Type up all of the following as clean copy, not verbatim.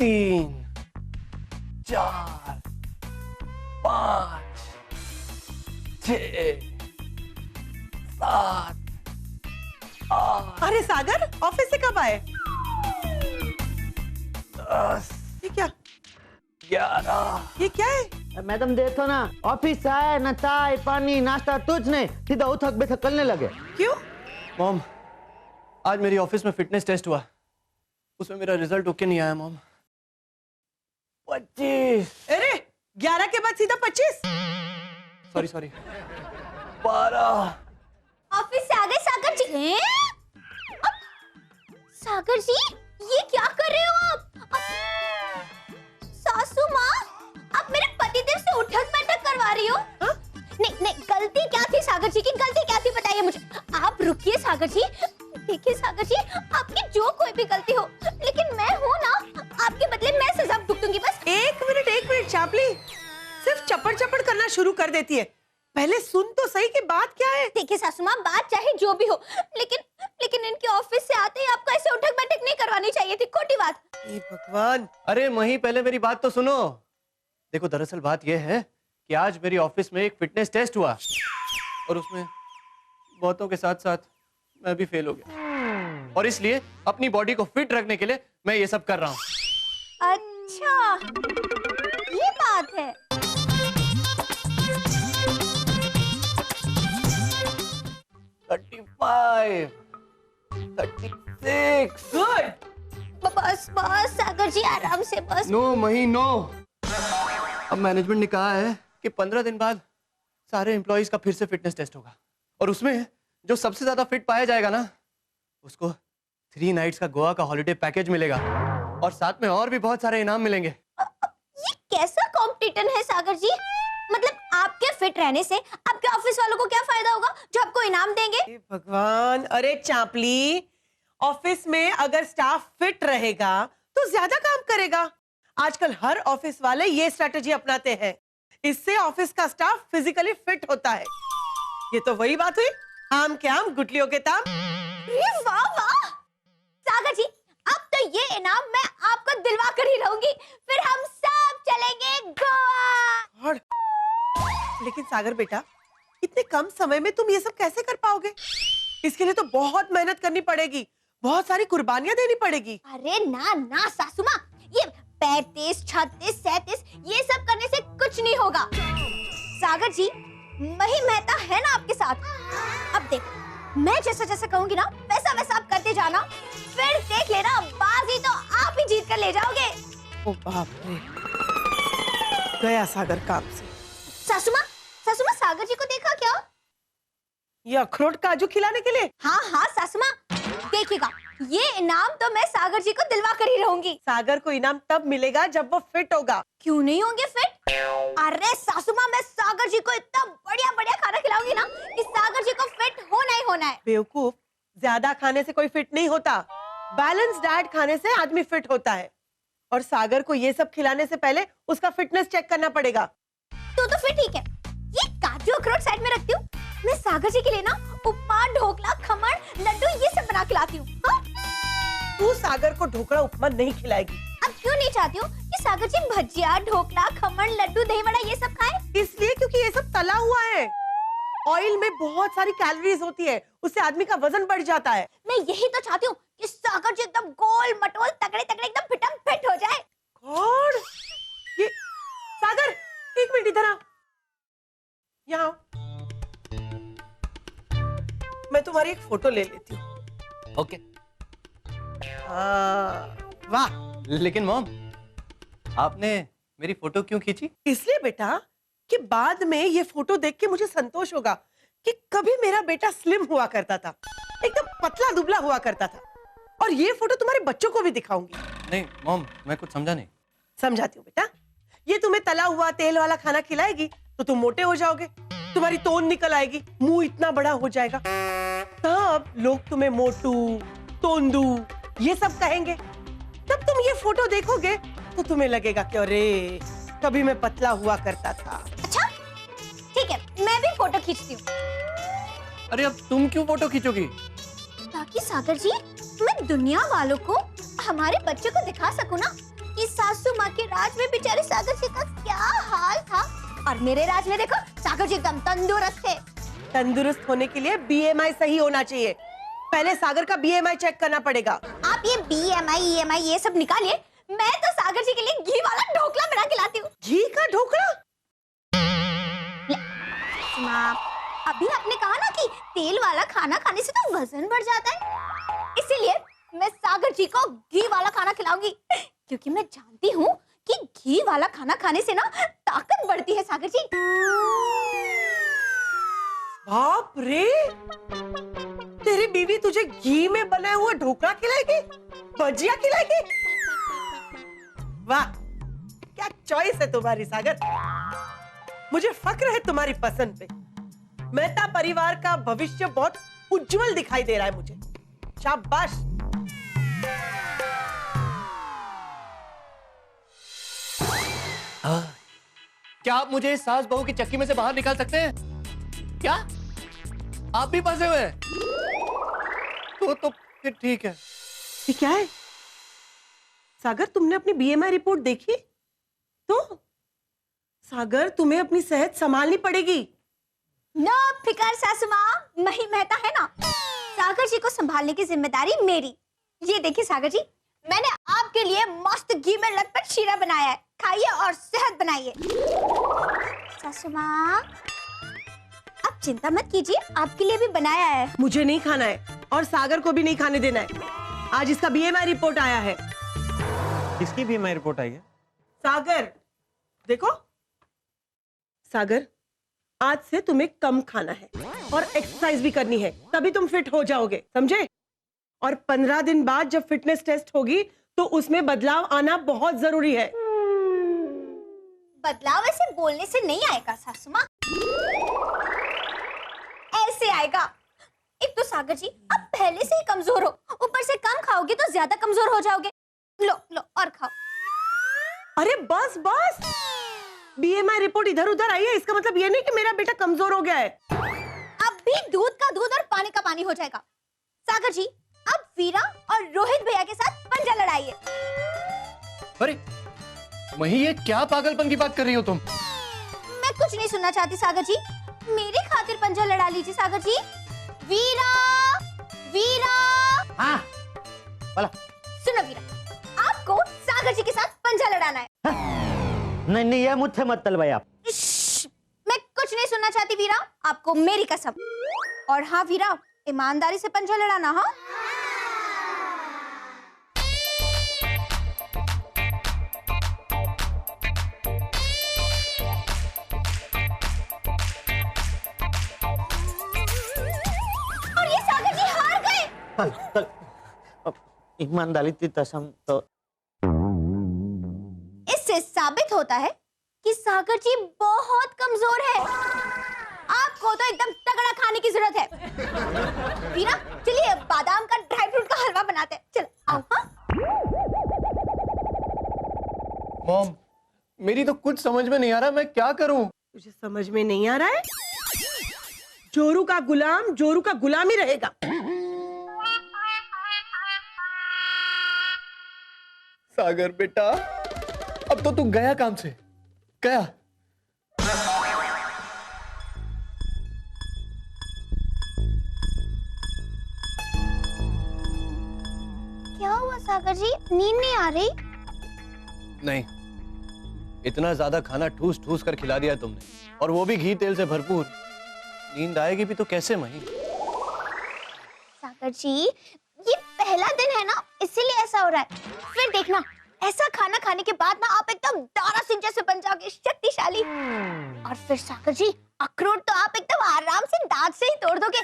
3 4 5 6 7 8 अरे सागर, ऑफिस से कब आए? 10 ये क्या 11 ये क्या है? मैडम देखो ना, ऑफिस से आए ना चाय पानी नाश्ता कुछ नहीं, सीधा उठक बैठक करने लगे। क्यों? मॉम, आज मेरी ऑफिस में फिटनेस टेस्ट हुआ, उसमें मेरा रिजल्ट ओके नहीं आया मॉम। 25। अरे 11 के बाद सीधा 25? सॉरी 12। ऑफिस से आ गए सागर जी। सागर जी, ये क्या कर रहे हो आप? सासू माँ, आप मेरे पतिदेव से उठक बैठक करवा रही हो? नहीं, गलती क्या थी सागर जी की? गलती क्या थी बताइए मुझे। आप रुकिए सागर जी। देखिए सागर जी, आपकी जो कोई भी गलती हो, लेकिन मैं हूँ ना, आपके बदले मैं सजा भुगतूंगी बस। एक मिनट चापली, सिर्फ चपड़ चपड़ करना शुरू कर देती है। पहले सुन तो सही कि बात क्या है। देखिए सासू माँ, बात चाहे जो भी हो, लेकिन इनके ऑफिस से आते ही आपको ऐसे उठक बैठक नहीं करवानी चाहिए थी। खोटी बात। हे भगवान। अरे मही, पहले मेरी बात तो सुनो। देखो, दरअसल बात यह है कि आज मेरी ऑफिस में एक फिटनेस टेस्ट हुआ और उसमें बहुतों के साथ साथ मैं भी फेल हो गया, और इसलिए अपनी बॉडी को फिट रखने के लिए मैं ये सब कर रहा हूँ। अच्छा, ये बात है। 35 36। गुड। बस सागर जी, आराम से बस। नो मही नो, अब मैनेजमेंट ने कहा है कि 15 दिन बाद सारे एम्प्लॉइज का फिर से फिटनेस टेस्ट होगा, और उसमें जो सबसे ज्यादा फिट पाया जाएगा ना, उसको 3 नाइट्स का गोवा का हॉलिडे पैकेज मिलेगा, और साथ में और भी बहुत सारे इनाम मिलेंगे। ये कैसा कॉम्पिटिशन है सागर जी? मतलब आपके फिट रहने से आपके ऑफिस वालों को क्या फायदा होगा जो आपको इनाम देंगे? हे भगवान। अरे चापली, ऑफिस में अगर स्टाफ फिट रहेगा तो ज्यादा काम करेगा। आजकल हर ऑफिस वाले ये स्ट्रेटजी अपनाते हैं, इससे ऑफिस का स्टाफ फिजिकली फिट होता है। ये तो वही बात हुई, आम के आम गुठलियों के ताम। अरे वाह वाह सागर जी, अब तो ये इनाम मैं आपको दिलवा कर ही रहूंगी। फिर हम सब चलेंगे गोवा। और लेकिन सागर बेटा, इतने कम समय में तुम ये सब कैसे कर पाओगे? इसके लिए तो बहुत मेहनत करनी पड़ेगी, बहुत सारी कुर्बानियां देनी पड़ेगी। अरे ना सासू माँ, ये 35, 36, 37 ये सब करने से कुछ नहीं होगा। सागर जी, मही मेहता है ना आपके साथ। अब देख, मैं जैसा कहूंगी ना वैसा आप करते जाना, फिर देख लेना, बाजी तो आप ही जीत कर ले जाओगे। ओ बाप रे, गया सागर काम से। सासू माँ, सागर जी को देखा क्या? ये अखरोट काजू खिलाने के लिए? हाँ सासू माँ, देखिएगा, ये इनाम तो मैं सागर जी को दिलवा कर ही रहूंगी। सागर को इनाम तब मिलेगा जब वो फिट होगा। क्यों नहीं होंगे फिट? अरे सासू माँ, मैं सागर जी को इतना बढ़िया खाना खिलाऊंगी ना कि सागर जी को फिट होना ही होना है। बेवकूफ, ज्यादा खाने से कोई फिट नहीं होता, बैलेंस डाइट खाने से आदमी फिट होता है। और सागर को ये सब खिलाने से पहले उसका फिटनेस चेक करना पड़ेगा। तो फिर ठीक है, ये काजू अखरोट साइड में रखती हूँ, मैं सागर जी के लिए ना उपमा, ढोकला, खमण, लड्डू ये सब बना के लाती हूँ। तू सागर को ढोकला उपमा नहीं खिलाएगी। अब क्यों नहीं चाहती हूँ कि सागर जी भजिया, ढोकला, खमण, लड्डू, दही वड़ा ये सब खाए? इसलिए क्योंकि ये सब तला हुआ है, ऑयल में बहुत सारी कैलोरीज होती है, उससे आदमी का वजन बढ़ जाता है। मैं यही तो चाहती हूँ कि सागर जी एकदम गोल मटोल तगड़े एकदम फिटम फिट हो जाए। गॉड, ये सागर, एक मिनट इधर आ। यहाँ आओ। मैं तुम्हारी एक फोटो ले लेती हूँ। ओके। वाह। लेकिन मॉम, आपने मेरी फोटो क्यों खींची? इसलिए बेटा कि बाद में ये फोटो देख के मुझे संतोष होगा कि कभी मेरा बेटा स्लिम हुआ करता था, एकदम पतला दुबला हुआ करता था, और ये फोटो तुम्हारे बच्चों को भी दिखाऊंगी। नहीं मॉम, मैं कुछ समझा नहीं। समझाती हूँ बेटा, ये तुम्हें तला हुआ तेल वाला खाना खिलाएगी तो तुम मोटे हो जाओगे, तुम्हारी तोन निकल आएगी, मुंह इतना बड़ा हो जाएगा, तब लोग तुम्हें मोटू, तोंदू ये सब कहेंगे। तब तुम ये फोटो देखोगे तो तुम्हें लगेगा कि अरे कभी मैं पतला हुआ करता था। अच्छा ठीक है, मैं भी फोटो खींचती हूँ। अरे अब तुम क्यों फोटो खींचोगी? ताकि सागर जी मैं दुनिया वालों को हमारे बच्चे को दिखा सकूं ना कि सासू माँ के राज में बेचारे सागर जी का क्या हाल था, और मेरे राज में देखो सागर जी एकदम तंदुरुस्त थे। तंदुरुस्त होने के लिए बीएमआई सही होना चाहिए। पहले सागर का बीएमआई चेक करना पड़ेगा। आप ये बीएमआई ईएमआई ये सब निकालिए, मैं तो सागर जी के लिए घी वाला ढोकला बना के लाती हूँ। घी का ढोकला? माँ, अभी आपने कहा ना कि तेल वाला खाना खाने से तो वजन बढ़ जाता है, इसीलिए मैं सागर जी को घी वाला खाना खिलाऊंगी, क्योंकि मैं जानती हूँ कि घी वाला खाना खाने से ना ताकत बढ़ती है सागर जी। बाप रे, तेरी बीवी तुझे घी में बना हुआ ढोकला खिलाएगी, भजिया खिलाएगी? वाह, क्या चॉइस है तुम्हारी सागर। मुझे फक्र है तुम्हारी पसंद पे। मेहता परिवार का भविष्य बहुत उज्जवल दिखाई दे रहा है मुझे। शाबाश। क्या आप मुझे इस सास बहू की चक्की में से बाहर निकाल सकते हैं? क्या आप भी फंसे हुए हैं? तो फिर ठीक है। ये क्या है सागर, तुमने अपनी बीएमआई रिपोर्ट देखी? तो सागर, तुम्हें अपनी सेहत संभालनी पड़ेगी। ना फिकर सासू माँ, मही मेहता है ना, सागर जी को संभालने की जिम्मेदारी मेरी। ये देखिए सागर जी, मैंने आपके लिए मस्त घी में लटपट शीरा बनाया है, खाइए और सेहत बनाइए। सासू माँ, आप चिंता मत कीजिए, आपके लिए भी बनाया है। मुझे नहीं खाना है और सागर को भी नहीं खाने देना है। आज इसका बीएमआई रिपोर्ट आया है। किसकी बीएमआई रिपोर्ट आई है? सागर, देखो सागर, आज से तुम्हें कम खाना है और एक्सरसाइज भी करनी है, तभी तुम फिट हो जाओगे, समझे? और 15 दिन बाद जब फिटनेस टेस्ट होगी तो उसमें बदलाव आना बहुत जरूरी है। बदलाव ऐसे बोलने से नहीं आएगा सासू माँ, ऐसे आएगा। एक तो सागर जी, आप पहले से ही कमजोर हो, ऊपर से कम खाओगे तो ज्यादा कमजोर हो जाओगे। लो लो और खाओ। अरे बस बस, बीएमआई रिपोर्ट इधर उधर आई है, इसका मतलब ये नहीं कि मेरा बेटा कमजोर हो गया है। अब भी दूध का दूध और पानी का पानी हो जाएगा। सागर जी, अब वीरा और रोहित भैया के साथ पंजा लड़ाइए। अरे मही, ये क्या पागलपन की बात कर रही हो तुम? मैं कुछ नहीं सुनना चाहती सागर जी, मेरे खातिर पंजा लड़ा लीजिए सागर जी। वीरा, वीरा। हाँ, बोला। सुनो वीरा, आपको सागर जी के साथ पंजा लड़ाना है। नहीं नहीं, ये मुझसे मत तलवाइए आप। मैं कुछ नहीं सुनना चाहती वीरा, आपको मेरी कसम। और हाँ वीरा, ईमानदारी से पंजा लड़ाना। हाँ, और ये सागर जी हार गए। चल, ईमानदारी की कसम। तो इससे साबित होता है कि सागर जी बहुत कमजोर है। आपको तो एकदम तगड़ा खाने की जरूरत है। वीरा, चलिए बादाम का ड्राई फ्रूट का हलवा बनाते हैं। चलो आओ। हाँ, मॉम, मेरी तो कुछ समझ में नहीं आ रहा, मैं क्या करूं? तुझे समझ में नहीं आ रहा है? जोरू का गुलाम जोरू का गुलाम ही रहेगा। सागर बेटा, अब तो तू गया काम से, गया। क्या हुआ सागर जी, नींद नहीं आ रही? नहीं, इतना ज्यादा खाना ठूस ठूस कर खिला दिया तुमने, और वो भी घी तेल से भरपूर। नींद आएगी भी तो कैसे मही? सागर जी, ये पहला दिन है ना, इसीलिए ऐसा हो रहा है। फिर देखना, ऐसा खाना खाने के बाद ना आप एकदम दारा सिंह जैसे बन जाओगे, शक्तिशाली। और फिर सागर जी, अखरोट तो आप एकदम आराम से दांत से ही तोड़ दोगे।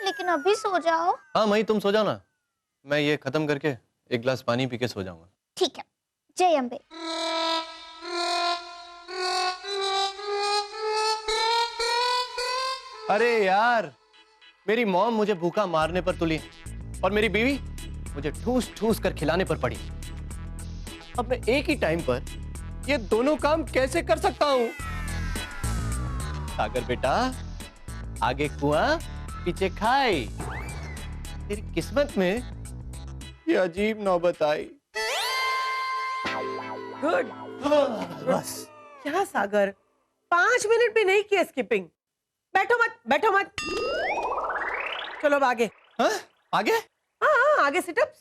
लेकिन अभी सो जाओ। हाँ मही, तुम सो जाओ ना, मैं ये खत्म करके एक गिलास पानी पी के सो जाऊंगा। ठीक है, जय अम्बे। अरे यार, मेरी मॉम मुझे भूखा मारने पर तुली और मेरी बीवी मुझे ठूस ठूस कर खिलाने पर पड़ी। अब मैं एक ही टाइम पर ये दोनों काम कैसे कर सकता हूं? सागर बेटा, आगे कुआं पीछे खाई। तेरी किस्मत में ये अजीब नौबत आई। गुड। बस क्या सागर, 5 मिनट भी नहीं किया स्किपिंग। बैठो मत, बैठो मत। चलो अब आगे। हाँ? आगे? हाँ, आगे सिटअप्स।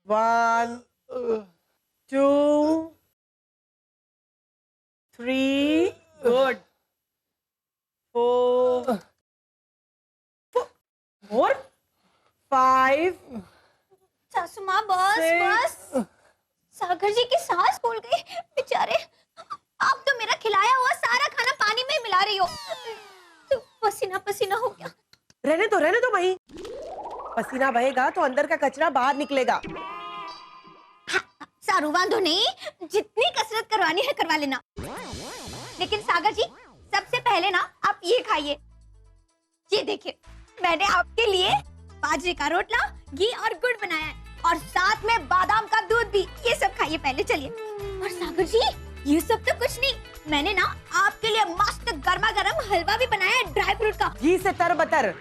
1 2 3 गुड 4 5 सासू माँ बस Six. बस। सागर जी की सांस फूल गई बेचारे। आप तो मेरा खिलाया हुआ सारा खाना पानी में मिला रही हो, तो पसीना पसीना हो गया। रहने दो वहीं। पसीना बहेगा तो अंदर का कचरा बाहर निकलेगा। सारू वांधो नहीं, जितनी कसरत करवानी है करवा लेना। लेकिन सागर जी, सबसे पहले ना आप ये खाइए। ये देखिए, मैंने आपके लिए बाजरे का रोटला, घी और गुड़ बनाया है, और साथ में बादाम का दूध भी। ये सब खाइए पहले, चलिए। और सागर जी, ये सब तो कुछ नहीं, मैंने ना आपके लिए मस्त गर्मा गर्म हलवा भी बनाया है ड्राई फ्रूट का। घी से तरबतर।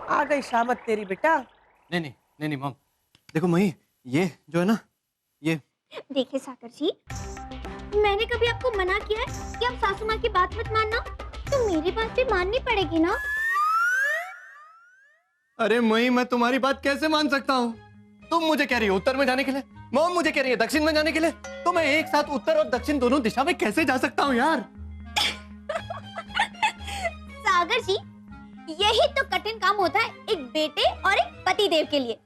आ गई शामत तेरी बेटा। नहीं मॉम, देखो मही, ये जो है ना, ये देखिए सागर जी, मैंने कभी आपको मना किया है कि आप सासू माँ की बात मत मानना? तो मेरी बात भी माननी पड़ेगी ना। अरे मई, मैं तुम्हारी बात कैसे मान सकता हूँ? तुम मुझे कह रही हो उत्तर में जाने के लिए, मॉम मुझे कह रही है दक्षिण में जाने के लिए, तो मैं एक साथ उत्तर और दक्षिण दोनों दिशा में कैसे जा सकता हूँ यार? सागर जी, यही तो कठिन काम होता है एक बेटे और एक पति देव के लिए।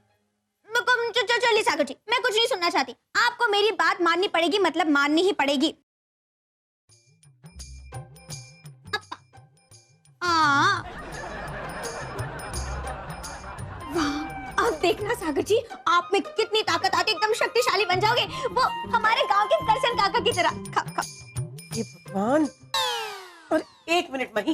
चलिए सागर जी, मैं कुछ नहीं सुनना चाहती। आपको मेरी बात माननी पड़ेगी, मतलब माननी ही पड़ेगी। वाह, अब देखना सागर जी, आप में कितनी ताकत आती, एकदम शक्तिशाली बन जाओगे, वो हमारे गांव के करसन काका की तरह। खा। ये भगवान। और 1 मिनट मही,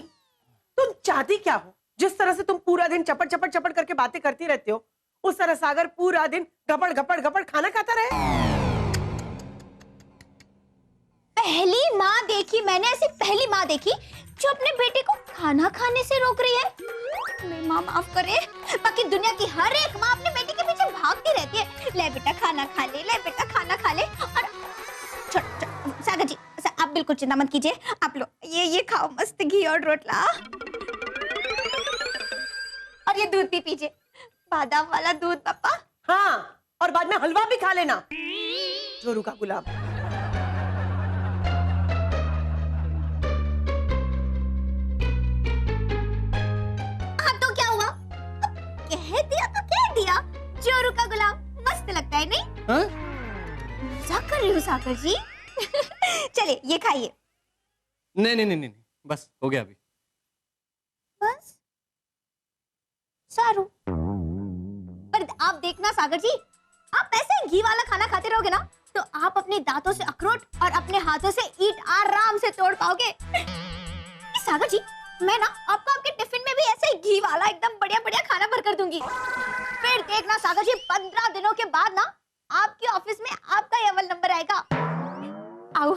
तुम चाहती क्या हो? जिस तरह से तुम पूरा दिन चपड़ करके बातें करती रहते हो, उस तरह सागर पूरा दिन घपड़ खाना खाता रहे। पहली माँ देखी मैंने, ऐसी पहली माँ देखी जो अपने बेटे को खाना खाने से रोक रही है। मेरी माँ माफ करे, बाकी दुनिया की हर एक माँ अपने बेटे के पीछे भागती रहती है। ले बेटा खाना खा ले, ले बेटा खाना खा ले। और सागर जी, आप बिल्कुल चिंता मत कीजिए, आप लो ये खाओ, मस्त घी और रोटला, और ये दूध भी पीजिए, बादाम वाला दूध पापा। हाँ, और बाद में हलवा भी खा लेना, जोरू का गुलाम। हाँ तो क्या हुआ? कह दिया तो कह दिया, जोरू का गुलाम मस्त लगता है नहीं? हाँ? मजाक कर रही हूँ सागर जी। चलिए ये खाइए। नहीं, बस हो गया अभी। बस सारू, पर आप देखना सागर जी, आप ऐसे घी वाला खाना खाते रहोगे ना, तो आप अपने दांतों से अखरोट और अपने हाथों से ईंट आराम से तोड़ पाओगे। सागर जी, मैं ना आपको आपके टिफिन में भी ऐसे ही घी वाला एकदम बढ़िया खाना भर कर दूंगी। फिर देखना सागर जी, 15 दिनों के बाद ना आपके ऑफिस में आपका ही अव्वल नंबर आएगा। आओ।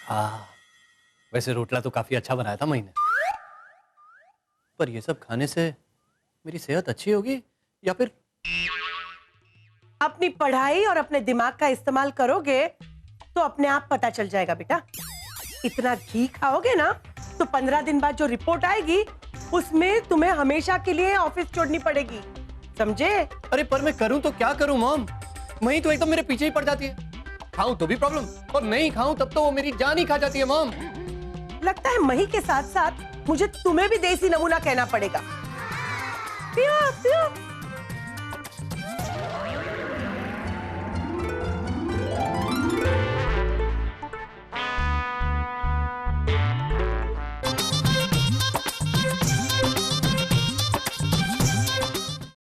हाँ, वैसे रोटला तो काफी अच्छा बनाया था मही ने, पर ये सब खाने से मेरी सेहत अच्छी होगी या फिर? अपनी पढ़ाई और अपने दिमाग का इस्तेमाल करोगे तो अपने आप पता चल जाएगा बेटा। इतना घी खाओगे ना तो 15 दिन बाद जो रिपोर्ट आएगी उसमें तुम्हें हमेशा के लिए ऑफिस छोड़नी पड़ेगी, समझे? अरे पर मैं करूं तो क्या करूं मॉम? मही तो एकदम मेरे पीछे ही पड़ जाती है। खाऊं तो भी प्रॉब्लम, और नहीं खाऊं तब तो वो मेरी जान ही खा जाती है मॉम। लगता है मही के साथ साथ मुझे तुम्हें भी देसी नमूना कहना पड़ेगा। पियो पियो।